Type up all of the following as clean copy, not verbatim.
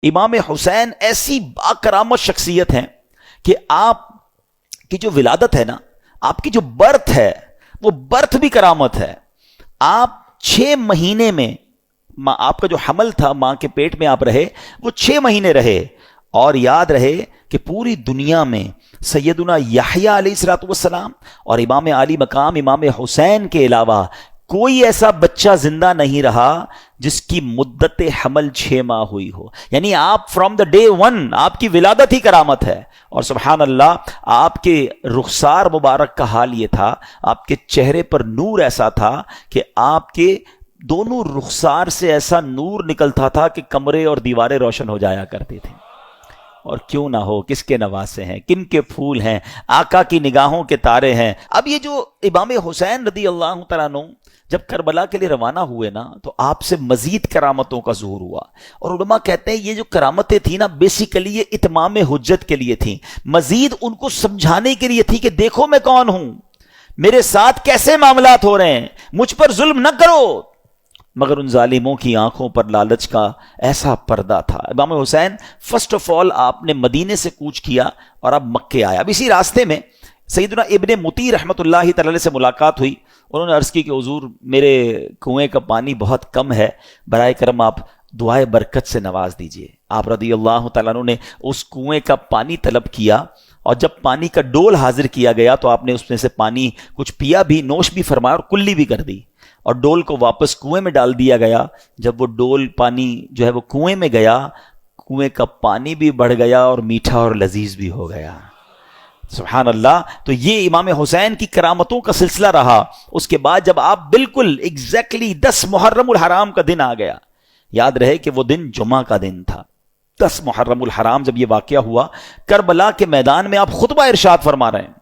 امام حسین ایسی باکرامت شخصیت ہیں کہ آپ کی جو ولادت ہے نا، آپ کی جو برتھ ہے وہ برتھ بھی کرامت ہے۔ آپ 6 مہینے میں آپ کا جو حمل تھا، ماں کے پیٹ میں آپ رہے، وہ 6 مہینے رہے، اور یاد رہے کہ پوری دنیا میں سیدنا یحییٰ علیہ الصلوۃ والسلام اور امام علی مقام امام حسین کے علاوہ کوئی ایسا بچہ زندہ نہیں رہا جس کی مدت حمل 6 ماہ ہوئی ہو۔ یعنی آپ فرام دا ڈے 1 آپ کی ولادت ہی کرامت ہے۔ اور سبحان اللہ، آپ کے رخسار مبارک کا حال یہ تھا، آپ کے چہرے پر نور ایسا تھا کہ آپ کے دونوں رخسار سے ایسا نور نکلتا تھا کہ کمرے اور دیواریں روشن ہو جایا کرتی تھیں۔ اور کیوں نہ ہو، کس کے نواسے ہیں، کن کے پھول ہیں، آقا کی نگاہوں کے تارے ہیں۔ اب یہ جو امام حسین رضی اللہ تعالیٰ عنہ جب کربلا کے لیے روانہ ہوئے نا، تو آپ سے مزید کرامتوں کا ظہور ہوا۔ اور علماء کہتے ہیں یہ جو کرامتیں تھیں نا، بیسیکلی یہ اتمام حجت کے لیے تھیں، مزید ان کو سمجھانے کے لیے تھی کہ دیکھو میں کون ہوں، میرے ساتھ کیسے معاملات ہو رہے ہیں، مجھ پر ظلم نہ کرو۔ مگر ان ظالموں کی آنکھوں پر لالچ کا ایسا پردہ تھا۔ امام حسین فرسٹ آف آل آپ نے مدینے سے کوچ کیا اور اب مکے آیا۔ اب اسی راستے میں سیدنا ابن مطیع رحمۃ اللہ تعالی سے ملاقات ہوئی۔ انہوں نے عرض کی کہ حضور میرے کنویں کا پانی بہت کم ہے، برائے کرم آپ دعائے برکت سے نواز دیجئے۔ آپ رضی اللہ تعالیٰ عنہ نے اس کنویں کا پانی طلب کیا، اور جب پانی کا ڈول حاضر کیا گیا تو آپ نے اس میں سے پانی کچھ پیا بھی، نوش بھی فرمایا اور کلی بھی کر دی، اور ڈول کو واپس کنویں میں ڈال دیا گیا۔ جب وہ ڈول پانی جو ہے وہ کنویں میں گیا، کنویں کا پانی بھی بڑھ گیا اور میٹھا اور لذیذ بھی ہو گیا۔ سبحان اللہ۔ تو یہ امام حسین کی کرامتوں کا سلسلہ رہا۔ اس کے بعد جب آپ بالکل ایگزیکٹلی 10 محرم الحرام کا دن آ گیا، یاد رہے کہ وہ دن جمعہ کا دن تھا، 10 محرم الحرام جب یہ واقعہ ہوا، کربلا کے میدان میں آپ خطبہ ارشاد فرما رہے ہیں،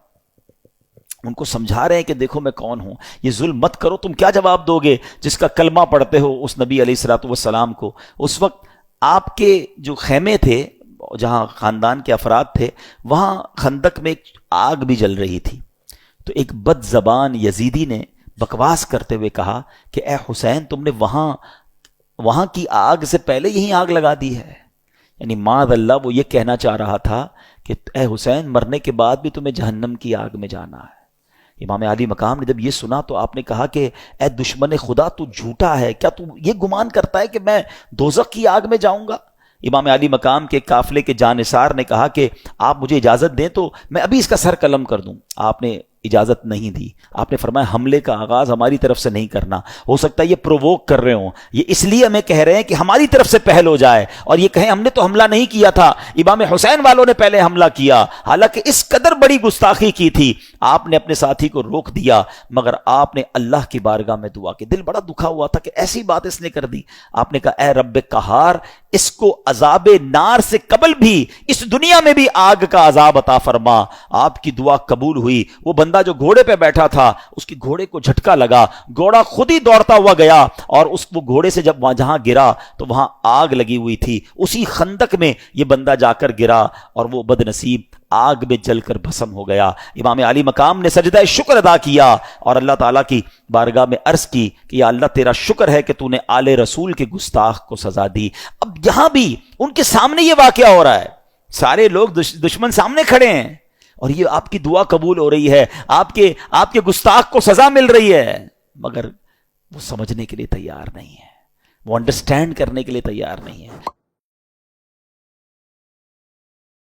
ان کو سمجھا رہے ہیں کہ دیکھو میں کون ہوں، یہ ظلم مت کرو۔ تم کیا جواب دو گے جس کا کلمہ پڑھتے ہو اس نبی علیہ الصلوۃ والسلام کو؟ اس وقت آپ کے جو خیمے تھے، جہاں خاندان کے افراد تھے، وہاں خندق میں ایک آگ بھی جل رہی تھی۔ تو ایک بد زبان یزیدی نے بکواس کرتے ہوئے کہا کہ اے حسین، تم نے وہاں کی آگ سے پہلے یہی آگ لگا دی ہے۔ یعنی معاذ اللہ وہ یہ کہنا چاہ رہا تھا کہ اے حسین، مرنے کے بعد بھی تمہیں جہنم کی آگ میں جانا ہے۔ امام علی مقام نے جب یہ سنا تو آپ نے کہا کہ اے دشمن خدا، تو جھوٹا ہے، کیا تو یہ گمان کرتا ہے کہ میں دوزخ کی آگ میں جاؤں گا؟ امام علی مقام کے قافلے کے جانثار نے کہا کہ آپ مجھے اجازت دیں تو میں ابھی اس کا سر قلم کر دوں۔ آپ نے اجازت نہیں دی۔ آپ نے فرمایا حملے کا آغاز ہماری طرف سے نہیں کرنا، ہو سکتا ہے یہ پرووک کر رہے ہوں، یہ اس لیے ہمیں کہہ رہے ہیں کہ ہماری طرف سے پہل ہو جائے، اور یہ کہیں ہم نے تو حملہ نہیں کیا تھا، امام حسین والوں نے پہلے حملہ کیا۔ حالانکہ اس قدر بڑی گستاخی کی تھی، آپ نے اپنے ساتھی کو روک دیا، مگر آپ نے اللہ کی بارگاہ میں دعا کی۔ دل بڑا دکھا ہوا تھا کہ ایسی بات اس نے کر دی۔ آپ نے کہا اے رب قہار، اس کو عذاب نار سے قبل بھی اس دنیا میں بھی آگ کا عذاب عطا فرما۔ آپ کی دعا قبول ہوئی۔ وہ بندہ جو گھوڑے پہ بیٹھا تھا، اس کی گھوڑے کو جھٹکا لگا، گھوڑا خود ہی دوڑتا ہوا گیا، اور وہ گھوڑے سے جب جہاں گرا تو وہاں آگ لگی ہوئی تھی۔ اسی خندق میں یہ بندہ جا کر گرا، اور وہ بد نصیب آگ میں جل کر بھسم ہو گیا۔ امام علی مقام نے سجدہ شکر ادا کیا اور اللہ تعالیٰ کی بارگاہ میں عرض کی کہ یا اللہ، تیرا شکر ہے کہ تو نے آل رسول کے گستاخ کو سزا دی۔ اب یہاں بھی ان کے سامنے یہ واقعہ ہو رہا ہے، سارے لوگ دشمن سامنے کھڑے ہیں، اور یہ آپ کی دعا قبول ہو رہی ہے، آپ کے گستاخ کو سزا مل رہی ہے، مگر وہ سمجھنے کے لیے تیار نہیں ہے، وہ انڈرسٹینڈ کرنے کے لیے تیار نہیں ہے۔